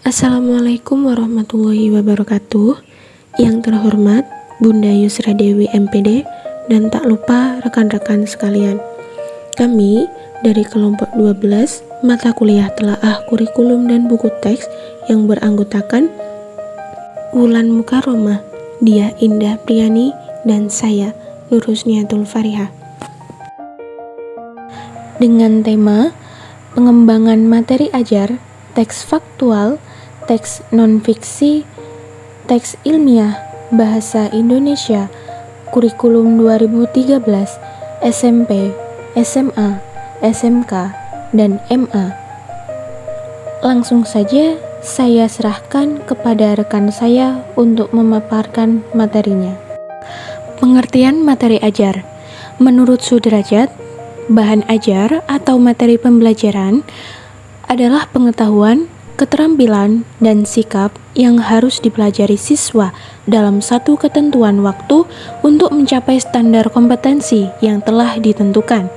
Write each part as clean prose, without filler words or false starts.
Assalamualaikum warahmatullahi wabarakatuh. Yang terhormat Bunda Yusra Dewi MPD dan tak lupa rekan-rekan sekalian. Kami dari kelompok 12 mata kuliah telaah kurikulum dan buku teks yang beranggotakan Wulan Mukaromah, Diah Indah Priani, dan saya Nur Husniatul Fariha. Dengan tema pengembangan materi ajar, teks faktual, teks non-fiksi, teks ilmiah, bahasa Indonesia, kurikulum 2013, SMP, SMA, SMK, dan MA. Langsung saja saya serahkan kepada rekan saya untuk memaparkan materinya. Pengertian materi ajar. Menurut Sudrajat, bahan ajar atau materi pembelajaran adalah pengetahuan, keterampilan, dan sikap yang harus dipelajari siswa dalam satu ketentuan waktu untuk mencapai standar kompetensi yang telah ditentukan.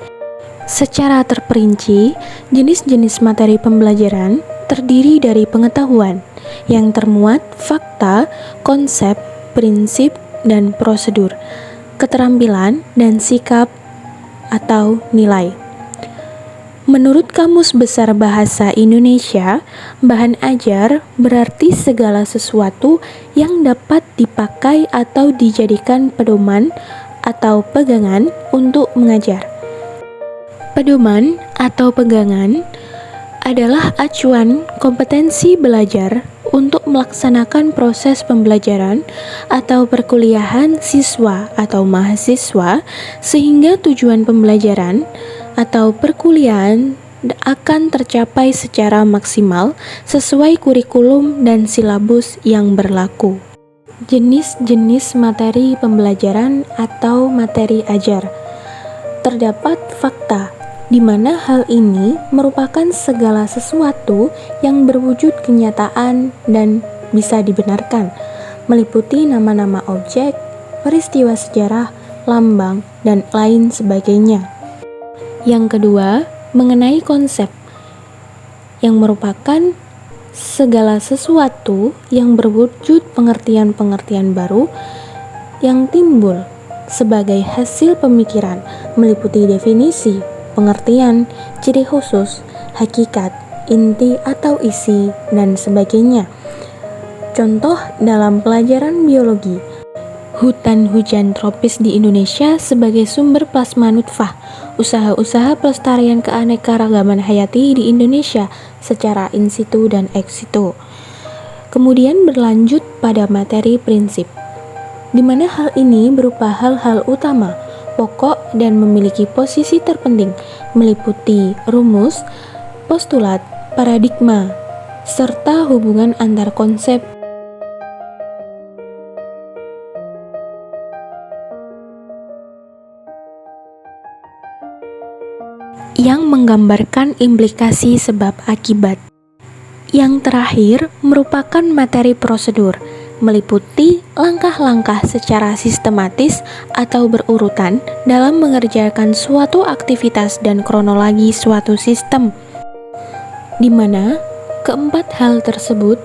Secara terperinci, jenis-jenis materi pembelajaran terdiri dari pengetahuan yang termuat fakta, konsep, prinsip, dan prosedur, keterampilan, dan sikap atau nilai. Menurut Kamus Besar Bahasa Indonesia, bahan ajar berarti segala sesuatu yang dapat dipakai atau dijadikan pedoman atau pegangan untuk mengajar. Pedoman atau pegangan adalah acuan kompetensi belajar untuk melaksanakan proses pembelajaran atau perkuliahan siswa atau mahasiswa sehingga tujuan pembelajaran atau perkuliahan akan tercapai secara maksimal sesuai kurikulum dan silabus yang berlaku. Jenis-jenis materi pembelajaran atau materi ajar. Terdapat fakta, di mana hal ini merupakan segala sesuatu yang berwujud kenyataan dan bisa dibenarkan, meliputi nama-nama objek, peristiwa sejarah, lambang, dan lain sebagainya. Yang kedua, mengenai konsep, yang merupakan segala sesuatu yang berwujud pengertian-pengertian baru yang timbul sebagai hasil pemikiran, meliputi definisi, pengertian, ciri khusus, hakikat, inti atau isi, dan sebagainya. Contoh dalam pelajaran biologi, hutan hujan tropis di Indonesia sebagai sumber plasma nutfah, usaha-usaha pelestarian keanekaragaman hayati di Indonesia secara in situ dan ex situ. Kemudian berlanjut pada materi prinsip, di mana hal ini berupa hal-hal utama, pokok, dan memiliki posisi terpenting, meliputi rumus, postulat, paradigma, serta hubungan antar konsep yang menggambarkan implikasi sebab akibat. Yang terakhir merupakan materi prosedur, meliputi langkah-langkah secara sistematis atau berurutan dalam mengerjakan suatu aktivitas dan kronologi suatu sistem, di mana keempat hal tersebut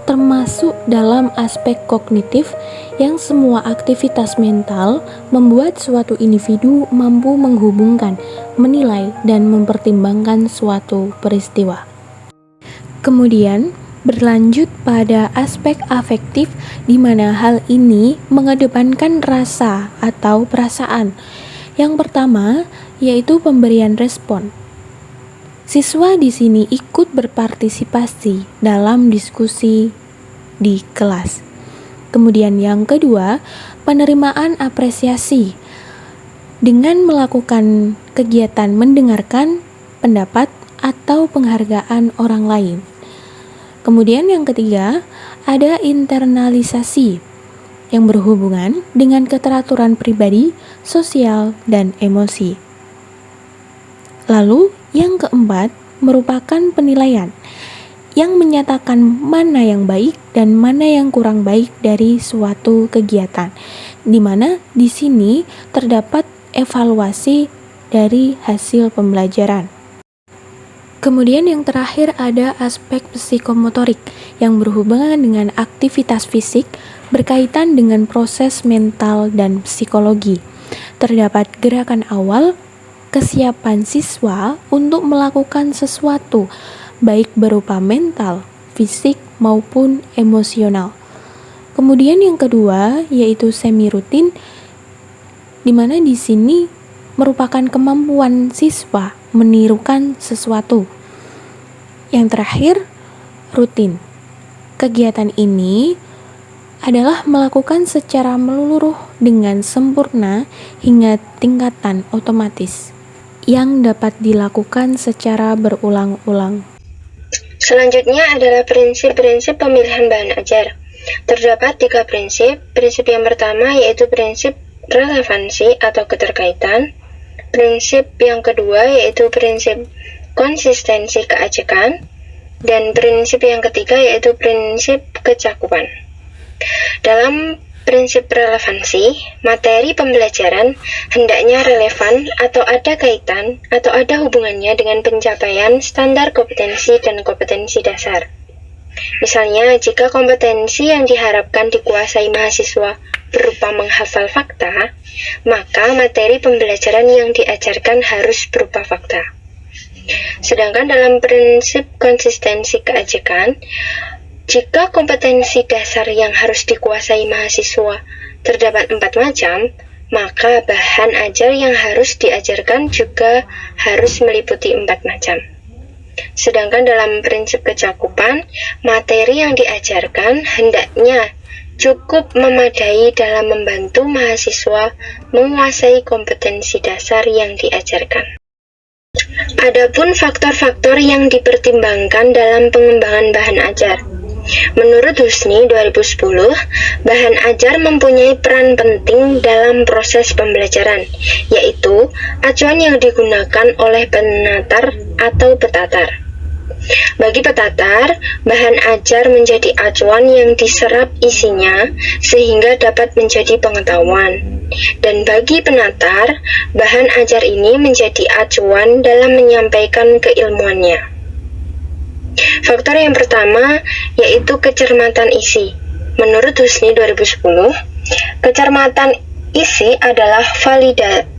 termasuk dalam aspek kognitif yang semua aktivitas mental membuat suatu individu mampu menghubungkan, menilai, dan mempertimbangkan suatu peristiwa. Kemudian berlanjut pada aspek afektif, di mana hal ini mengedepankan rasa atau perasaan. Yang pertama yaitu pemberian respon. Siswa di sini ikut berpartisipasi dalam diskusi di kelas. Kemudian yang kedua, penerimaan apresiasi dengan melakukan kegiatan mendengarkan pendapat atau penghargaan orang lain. Kemudian yang ketiga, ada internalisasi yang berhubungan dengan keteraturan pribadi, sosial, dan emosi. Lalu yang keempat merupakan penilaian yang menyatakan mana yang baik dan mana yang kurang baik dari suatu kegiatan, di mana di sini terdapat evaluasi dari hasil pembelajaran. Kemudian yang terakhir ada aspek psikomotorik yang berhubungan dengan aktivitas fisik berkaitan dengan proses mental dan psikologi. Terdapat gerakan awal, kesiapan siswa untuk melakukan sesuatu, baik berupa mental, fisik, maupun emosional. Kemudian yang kedua yaitu semi rutin, di mana di sini merupakan kemampuan siswa menirukan sesuatu. Yang terakhir, rutin. Kegiatan ini adalah melakukan secara menyeluruh dengan sempurna hingga tingkatan otomatis yang dapat dilakukan secara berulang-ulang. Selanjutnya adalah prinsip-prinsip pemilihan bahan ajar. Terdapat 3 prinsip. Prinsip yang pertama yaitu prinsip relevansi atau keterkaitan. Prinsip yang kedua yaitu prinsip konsistensi keajekan. Dan prinsip yang ketiga yaitu prinsip kecakupan. Dalam prinsip relevansi, materi pembelajaran hendaknya relevan atau ada kaitan atau ada hubungannya dengan pencapaian standar kompetensi dan kompetensi dasar. Misalnya, jika kompetensi yang diharapkan dikuasai mahasiswa berupa menghafal fakta, maka materi pembelajaran yang diajarkan harus berupa fakta. Sedangkan dalam prinsip konsistensi keajekan, jika kompetensi dasar yang harus dikuasai mahasiswa terdapat 4 macam, maka bahan ajar yang harus diajarkan juga harus meliputi 4 macam. Sedangkan dalam prinsip kecakupan, materi yang diajarkan hendaknya cukup memadai dalam membantu mahasiswa menguasai kompetensi dasar yang diajarkan. Adapun faktor-faktor yang dipertimbangkan dalam pengembangan bahan ajar. Menurut Husni 2010, bahan ajar mempunyai peran penting dalam proses pembelajaran, yaitu acuan yang digunakan oleh penatar atau petatar. Bagi petatar, bahan ajar menjadi acuan yang diserap isinya sehingga dapat menjadi pengetahuan. Dan bagi penatar, bahan ajar ini menjadi acuan dalam menyampaikan keilmuannya. Faktor yang pertama yaitu kecermatan isi. Menurut Husni 2010, kecermatan isi adalah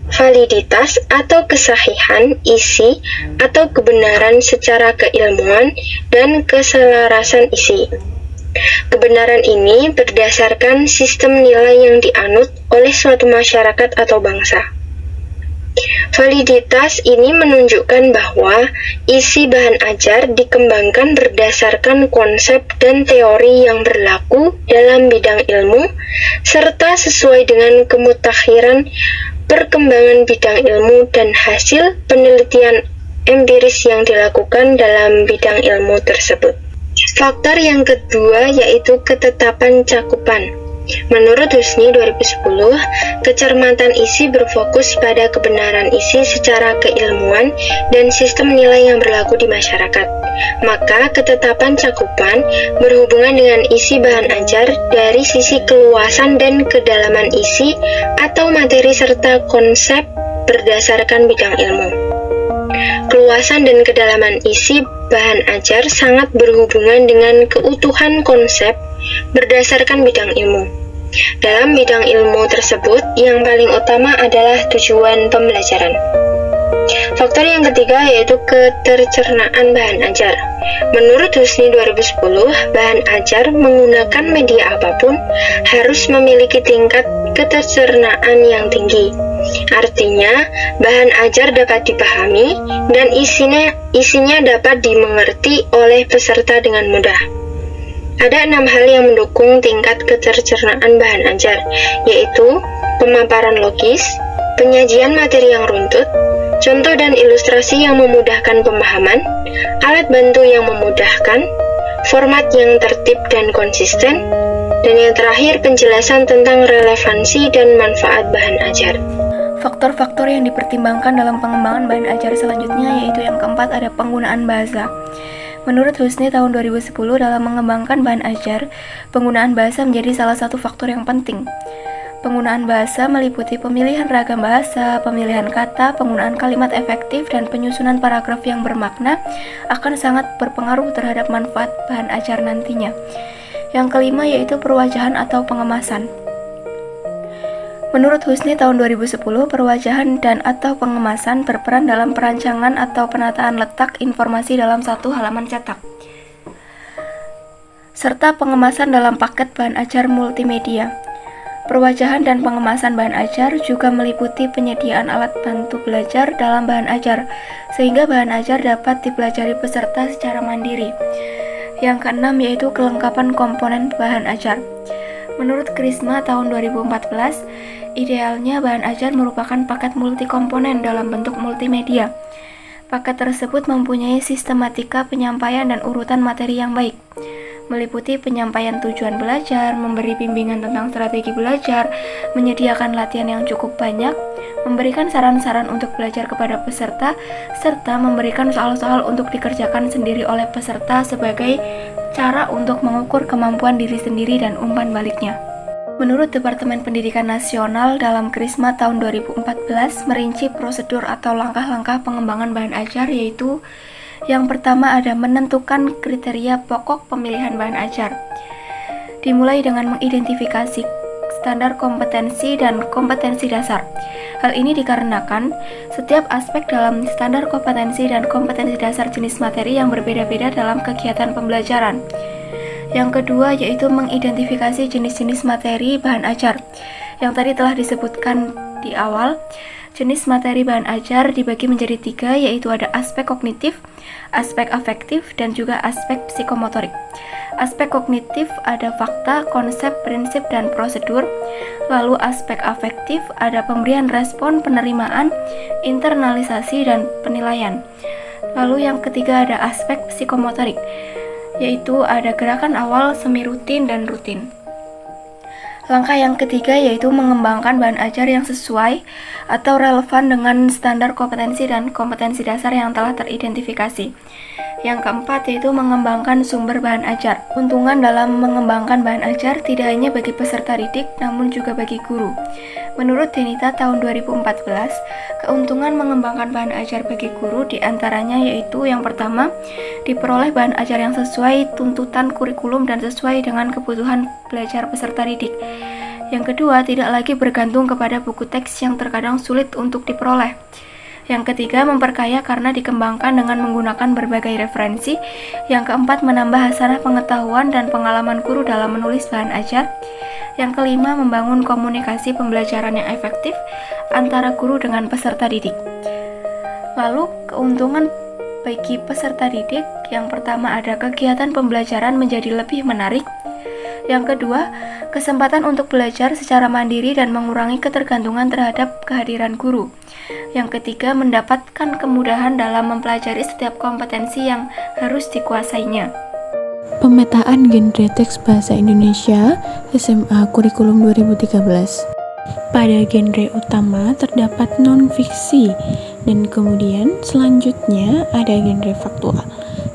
validitas atau kesahihan isi atau kebenaran secara keilmuan dan keselarasan isi. Kebenaran ini berdasarkan sistem nilai yang dianut oleh suatu masyarakat atau bangsa. Validitas ini menunjukkan bahwa isi bahan ajar dikembangkan berdasarkan konsep dan teori yang berlaku dalam bidang ilmu, serta sesuai dengan kemutakhiran perkembangan bidang ilmu dan hasil penelitian empiris yang dilakukan dalam bidang ilmu tersebut. Faktor yang kedua yaitu ketetapan cakupan. Menurut Husni 2010, kecermatan isi berfokus pada kebenaran isi secara keilmuan dan sistem nilai yang berlaku di masyarakat. Maka ketetapan cakupan berhubungan dengan isi bahan ajar dari sisi keluasan dan kedalaman isi atau materi serta konsep berdasarkan bidang ilmu. Keluasan dan kedalaman isi bahan ajar sangat berhubungan dengan keutuhan konsep berdasarkan bidang ilmu. Dalam bidang ilmu tersebut, yang paling utama adalah tujuan pembelajaran. Faktor yang ketiga yaitu ketercernaan bahan ajar. Menurut Husni 2010, bahan ajar menggunakan media apapun harus memiliki tingkat ketercernaan yang tinggi. Artinya, bahan ajar dapat dipahami dan isinya dapat dimengerti oleh peserta dengan mudah. Ada 6 hal yang mendukung tingkat ketercernaan bahan ajar, yaitu pemaparan logis, penyajian materi yang runtut, contoh dan ilustrasi yang memudahkan pemahaman, alat bantu yang memudahkan, format yang tertib dan konsisten, dan yang terakhir penjelasan tentang relevansi dan manfaat bahan ajar. Faktor-faktor yang dipertimbangkan dalam pengembangan bahan ajar selanjutnya yaitu yang keempat ada penggunaan bahasa. Menurut Husni tahun 2010 dalam mengembangkan bahan ajar, penggunaan bahasa menjadi salah satu faktor yang penting. Penggunaan bahasa meliputi pemilihan ragam bahasa, pemilihan kata, penggunaan kalimat efektif, dan penyusunan paragraf yang bermakna akan sangat berpengaruh terhadap manfaat bahan ajar nantinya. Yang kelima yaitu perwajahan atau pengemasan. Menurut Husni tahun 2010, perwajahan dan atau pengemasan berperan dalam perancangan atau penataan letak informasi dalam satu halaman cetak, serta pengemasan dalam paket bahan ajar multimedia. Perwajahan dan pengemasan bahan ajar juga meliputi penyediaan alat bantu belajar dalam bahan ajar, sehingga bahan ajar dapat dipelajari peserta secara mandiri. Yang keenam yaitu kelengkapan komponen bahan ajar. Menurut Krisma tahun 2014, idealnya bahan ajar merupakan paket multikomponen dalam bentuk multimedia. Paket tersebut mempunyai sistematika penyampaian dan urutan materi yang baik, meliputi penyampaian tujuan belajar, memberi bimbingan tentang strategi belajar, menyediakan latihan yang cukup banyak, memberikan saran-saran untuk belajar kepada peserta, serta memberikan soal-soal untuk dikerjakan sendiri oleh peserta sebagai cara untuk mengukur kemampuan diri sendiri dan umpan baliknya. Menurut Departemen Pendidikan Nasional dalam Krisma tahun 2014 merinci prosedur atau langkah-langkah pengembangan bahan ajar, yaitu yang pertama ada menentukan kriteria pokok pemilihan bahan ajar. Dimulai dengan mengidentifikasi standar kompetensi dan kompetensi dasar. Hal ini dikarenakan setiap aspek dalam standar kompetensi dan kompetensi dasar jenis materi yang berbeda-beda dalam kegiatan pembelajaran. Yang kedua yaitu mengidentifikasi jenis-jenis materi bahan ajar. Yang tadi telah disebutkan di awal, jenis materi bahan ajar dibagi menjadi 3, yaitu ada aspek kognitif, aspek afektif, dan juga aspek psikomotorik. Aspek kognitif ada fakta, konsep, prinsip, dan prosedur. Lalu aspek afektif ada pemberian respon, penerimaan, internalisasi, dan penilaian. Lalu yang ketiga ada aspek psikomotorik, yaitu ada gerakan awal, semi rutin, dan rutin. Langkah yang ketiga yaitu mengembangkan bahan ajar yang sesuai atau relevan dengan standar kompetensi dan kompetensi dasar yang telah teridentifikasi. Yang keempat yaitu mengembangkan sumber bahan ajar. Keuntungan dalam mengembangkan bahan ajar tidak hanya bagi peserta didik, namun juga bagi guru. Menurut Denita tahun 2014, keuntungan mengembangkan bahan ajar bagi guru diantaranya yaitu yang pertama, diperoleh bahan ajar yang sesuai tuntutan kurikulum dan sesuai dengan kebutuhan belajar peserta didik. Yang kedua, tidak lagi bergantung kepada buku teks yang terkadang sulit untuk diperoleh. Yang ketiga, memperkaya karena dikembangkan dengan menggunakan berbagai referensi. Yang keempat, menambah hasanah pengetahuan dan pengalaman guru dalam menulis bahan ajar. Yang kelima, membangun komunikasi pembelajaran yang efektif antara guru dengan peserta didik. Lalu, keuntungan bagi peserta didik, yang pertama ada kegiatan pembelajaran menjadi lebih menarik. Yang kedua, kesempatan untuk belajar secara mandiri dan mengurangi ketergantungan terhadap kehadiran guru. Yang ketiga, mendapatkan kemudahan dalam mempelajari setiap kompetensi yang harus dikuasainya. Pemetaan genre teks bahasa Indonesia SMA Kurikulum 2013. Pada genre utama terdapat non-fiksi dan kemudian selanjutnya ada genre faktual.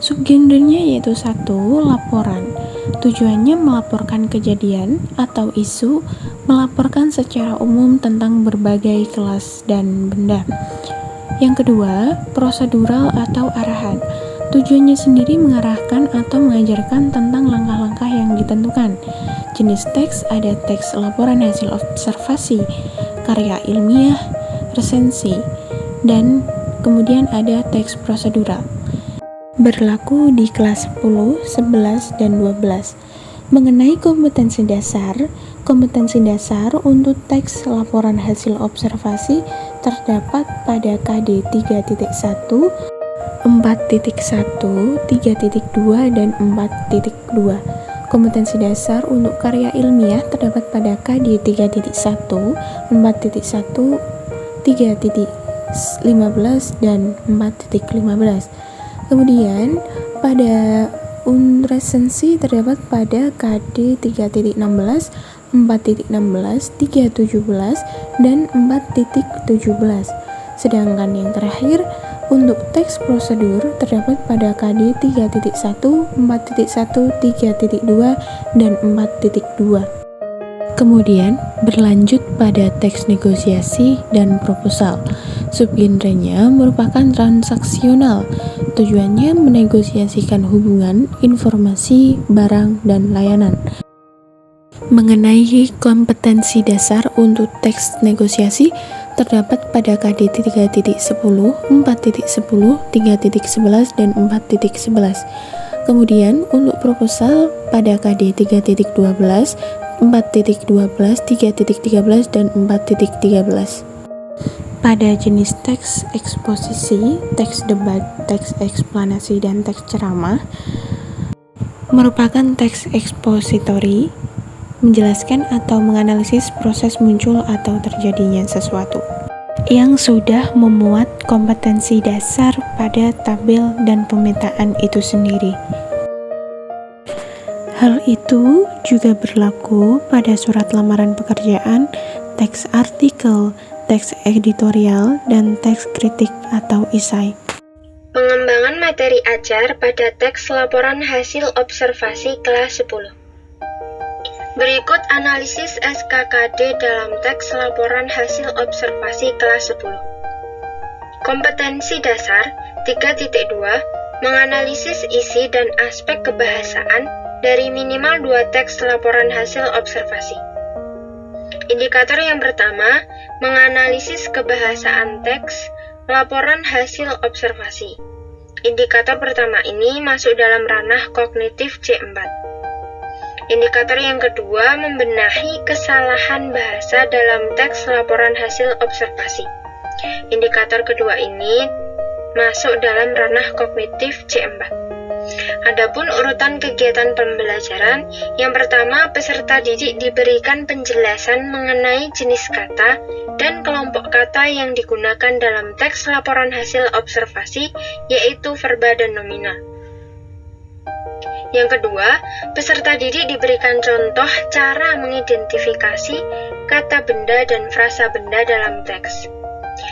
Subgenrenya yaitu 1. Laporan. Tujuannya melaporkan kejadian atau isu, melaporkan secara umum tentang berbagai kelas dan benda. Yang kedua, prosedural atau arahan. Tujuannya sendiri mengarahkan atau mengajarkan tentang langkah-langkah yang ditentukan. Jenis teks ada teks laporan hasil observasi, karya ilmiah, resensi, dan kemudian ada teks prosedural. Berlaku di kelas 10, 11, dan 12. Mengenai kompetensi dasar untuk teks laporan hasil observasi terdapat pada KD 3.1, 4.1, 3.2, dan 4.2. Kompetensi dasar untuk karya ilmiah terdapat pada KD 3.1, 4.1, 3.15, dan 4.15. Kemudian pada resensi terdapat pada KD 3.16, 4.16, 3.17, dan 4.17. Sedangkan yang terakhir untuk teks prosedur terdapat pada KD 3.1, 4.1, 3.2, dan 4.2. Kemudian berlanjut pada teks negosiasi dan proposal. Subgenrenya merupakan transaksional. Tujuannya menegosiasikan hubungan, informasi, barang, dan layanan. Mengenai kompetensi dasar untuk teks negosiasi terdapat pada KD 3.10, 4.10, 3.11, dan 4.11. Kemudian untuk proposal pada KD 3.12, 4.12, 3.13, dan 4.13. Pada jenis teks eksposisi, teks debat, teks eksplanasi, dan teks ceramah merupakan teks ekspositori, menjelaskan atau menganalisis proses muncul atau terjadinya sesuatu, yang sudah memuat kompetensi dasar pada tabel dan pemetaan itu sendiri. Hal itu juga berlaku pada surat lamaran pekerjaan, teks artikel, teks editorial, dan teks kritik atau isai. Pengembangan materi ajar pada teks laporan hasil observasi kelas 10. Berikut analisis SKKD dalam teks laporan hasil observasi kelas 10. Kompetensi dasar 3.2 menganalisis isi dan aspek kebahasaan dari minimal 2 teks laporan hasil observasi. Indikator yang pertama, menganalisis kebahasaan teks laporan hasil observasi. Indikator pertama ini masuk dalam ranah kognitif C4. Indikator yang kedua, membenahi kesalahan bahasa dalam teks laporan hasil observasi. Indikator kedua ini masuk dalam ranah kognitif C4. Adapun urutan kegiatan pembelajaran, yang pertama, peserta didik diberikan penjelasan mengenai jenis kata dan kelompok kata yang digunakan dalam teks laporan hasil observasi, yaitu verba dan nominal. Yang kedua, peserta didik diberikan contoh cara mengidentifikasi kata benda dan frasa benda dalam teks.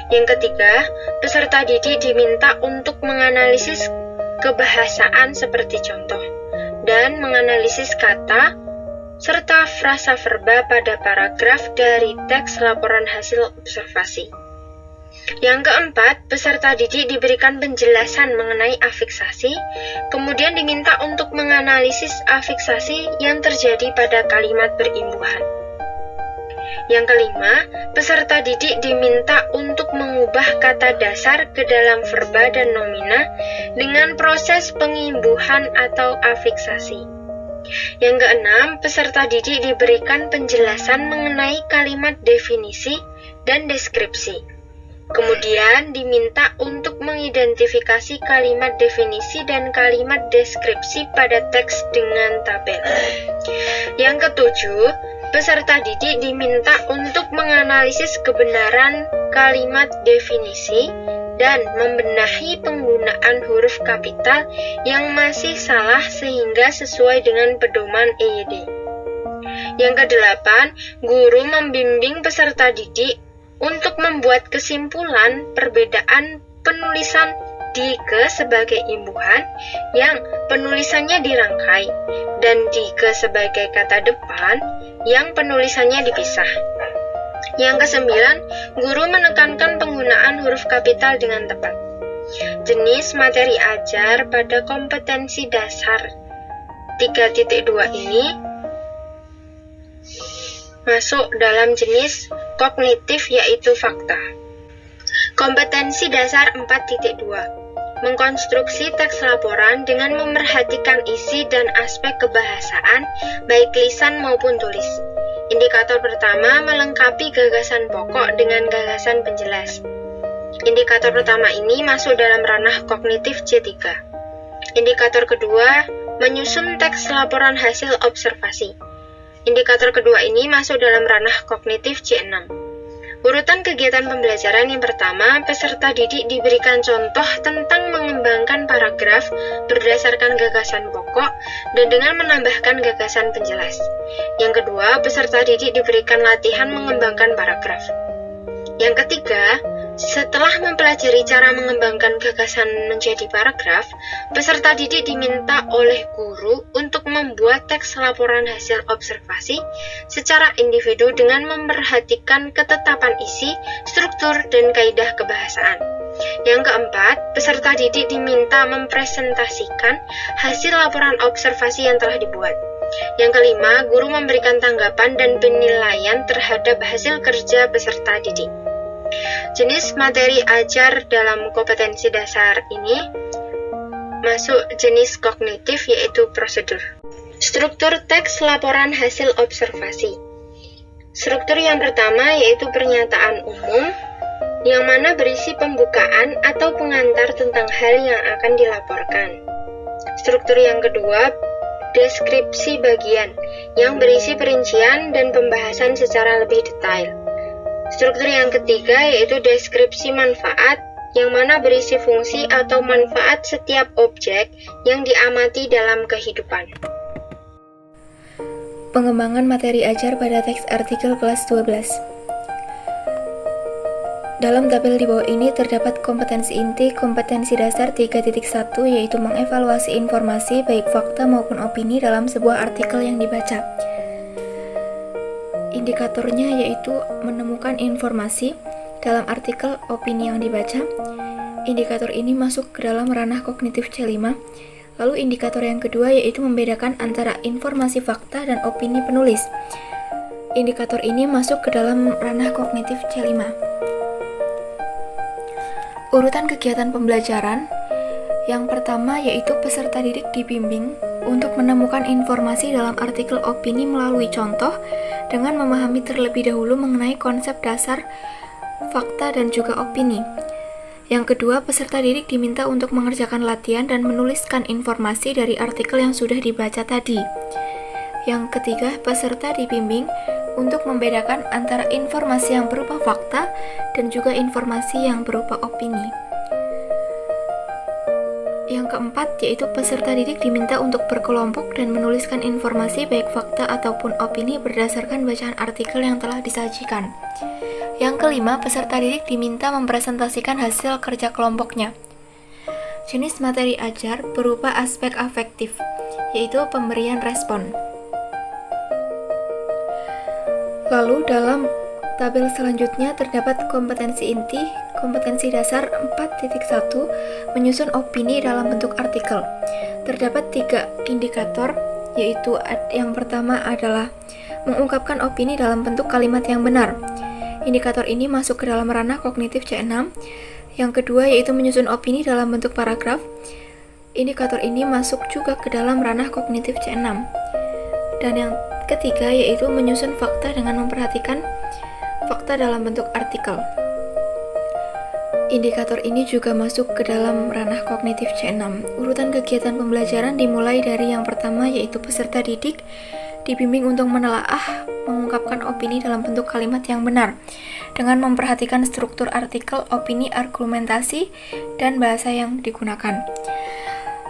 Yang ketiga, peserta didik diminta untuk menganalisis kebahasaan seperti contoh, dan menganalisis kata serta frasa verba pada paragraf dari teks laporan hasil observasi. Yang keempat, peserta didik diberikan penjelasan mengenai afiksasi, kemudian diminta untuk menganalisis afiksasi yang terjadi pada kalimat berimbuhan. Yang kelima, peserta didik diminta untuk mengubah kata dasar ke dalam verba dan nomina dengan proses pengimbuhan atau afiksasi. Yang keenam, peserta didik diberikan penjelasan mengenai kalimat definisi dan deskripsi. Kemudian diminta untuk mengidentifikasi kalimat definisi dan kalimat deskripsi pada teks dengan tabel. Yang ketujuh, peserta didik diminta untuk menganalisis kebenaran kalimat definisi dan membenahi penggunaan huruf kapital yang masih salah sehingga sesuai dengan pedoman EYD. Yang kedelapan, guru membimbing peserta didik untuk membuat kesimpulan perbedaan penulisan dike sebagai imbuhan yang penulisannya dirangkai dan dike sebagai kata depan yang penulisannya dipisah. Yang kesembilan, guru menekankan penggunaan huruf kapital dengan tepat. Jenis materi ajar pada kompetensi dasar 3.2 ini masuk dalam jenis kognitif, yaitu fakta. Kompetensi dasar 4.2 mengkonstruksi teks laporan dengan memerhatikan isi dan aspek kebahasaan baik lisan maupun tulis. Indikator pertama, melengkapi gagasan pokok dengan gagasan penjelas. Indikator pertama ini masuk dalam ranah kognitif C3. Indikator kedua, menyusun teks laporan hasil observasi. Indikator kedua ini masuk dalam ranah kognitif C6. Urutan kegiatan pembelajaran yang pertama, peserta didik diberikan contoh tentang mengembangkan paragraf berdasarkan gagasan pokok dan dengan menambahkan gagasan penjelas. Yang kedua, peserta didik diberikan latihan mengembangkan paragraf. Yang ketiga, setelah mempelajari cara mengembangkan gagasan menjadi paragraf, peserta didik diminta oleh guru untuk membuat teks laporan hasil observasi secara individu dengan memperhatikan ketetapan isi, struktur, dan kaidah kebahasaan. Yang keempat, peserta didik diminta mempresentasikan hasil laporan observasi yang telah dibuat. Yang kelima, guru memberikan tanggapan dan penilaian terhadap hasil kerja peserta didik. Jenis materi ajar dalam kompetensi dasar ini masuk jenis kognitif, yaitu prosedur. Struktur teks laporan hasil observasi. Struktur yang pertama yaitu pernyataan umum, yang mana berisi pembukaan atau pengantar tentang hal yang akan dilaporkan. Struktur yang kedua, deskripsi bagian, yang berisi perincian dan pembahasan secara lebih detail. Struktur yang ketiga yaitu deskripsi manfaat, yang mana berisi fungsi atau manfaat setiap objek yang diamati dalam kehidupan. Pengembangan materi ajar pada teks artikel kelas 12. Dalam tabel di bawah ini terdapat kompetensi inti, kompetensi dasar 3.1, yaitu mengevaluasi informasi baik fakta maupun opini dalam sebuah artikel yang dibaca. Indikatornya yaitu menemukan informasi dalam artikel opini yang dibaca. Indikator ini masuk ke dalam ranah kognitif C5. Lalu indikator yang kedua yaitu membedakan antara informasi fakta dan opini penulis. Indikator ini masuk ke dalam ranah kognitif C5. Urutan kegiatan pembelajaran. Yang pertama yaitu peserta didik dibimbing untuk menemukan informasi dalam artikel opini melalui contoh dengan memahami terlebih dahulu mengenai konsep dasar, fakta, dan juga opini. Yang kedua, peserta didik diminta untuk mengerjakan latihan dan menuliskan informasi dari artikel yang sudah dibaca tadi. Yang ketiga, peserta dibimbing untuk membedakan antara informasi yang berupa fakta dan juga informasi yang berupa opini. Yang keempat, yaitu peserta didik diminta untuk berkelompok dan menuliskan informasi baik fakta ataupun opini berdasarkan bacaan artikel yang telah disajikan. Yang kelima, peserta didik diminta mempresentasikan hasil kerja kelompoknya. Jenis materi ajar berupa aspek afektif, yaitu pemberian respon. Lalu dalam tabel selanjutnya terdapat kompetensi inti, kompetensi dasar 4.1, menyusun opini dalam bentuk artikel. Terdapat 3 indikator, yaitu yang pertama adalah mengungkapkan opini dalam bentuk kalimat yang benar. Indikator ini masuk ke dalam ranah kognitif C6. Yang kedua yaitu menyusun opini dalam bentuk paragraf. Indikator ini masuk juga ke dalam ranah kognitif C6. Dan yang ketiga yaitu menyusun fakta dengan memperhatikan fakta dalam bentuk artikel. Indikator ini juga masuk ke dalam ranah kognitif C6. Urutan kegiatan pembelajaran dimulai dari yang pertama yaitu peserta didik dibimbing untuk menelaah, mengungkapkan opini dalam bentuk kalimat yang benar dengan memperhatikan struktur artikel, opini, argumentasi, dan bahasa yang digunakan.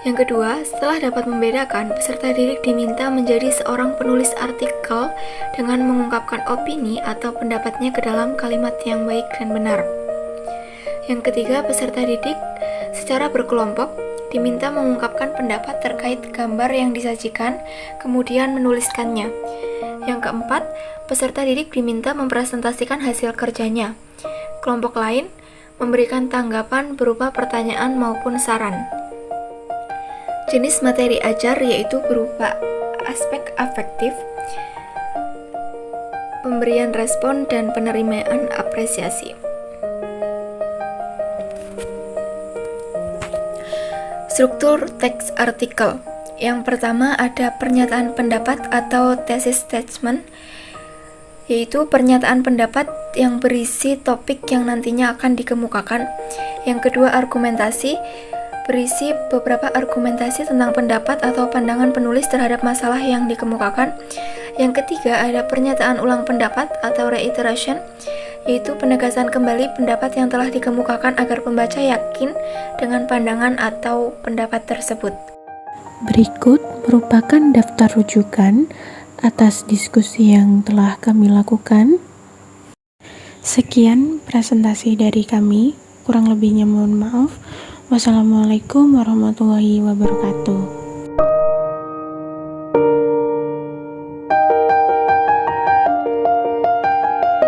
Yang kedua, setelah dapat membedakan, peserta didik diminta menjadi seorang penulis artikel dengan mengungkapkan opini atau pendapatnya ke dalam kalimat yang baik dan benar. Yang ketiga, peserta didik secara berkelompok diminta mengungkapkan pendapat terkait gambar yang disajikan, kemudian menuliskannya. Yang keempat, peserta didik diminta mempresentasikan hasil kerjanya. Kelompok lain memberikan tanggapan berupa pertanyaan maupun saran. Jenis materi ajar yaitu berupa aspek afektif, pemberian respon, dan penerimaan apresiasi. Struktur teks artikel. Yang pertama ada pernyataan pendapat atau thesis statement, yaitu pernyataan pendapat yang berisi topik yang nantinya akan dikemukakan. Yang kedua argumentasi, berisi beberapa argumentasi tentang pendapat atau pandangan penulis terhadap masalah yang dikemukakan. Yang ketiga ada pernyataan ulang pendapat atau reiteration, yaitu penegasan kembali pendapat yang telah dikemukakan agar pembaca yakin dengan pandangan atau pendapat tersebut. Berikut merupakan daftar rujukan atas diskusi yang telah kami lakukan. Sekian presentasi dari kami, kurang lebihnya mohon maaf. Wassalamualaikum warahmatullahi wabarakatuh.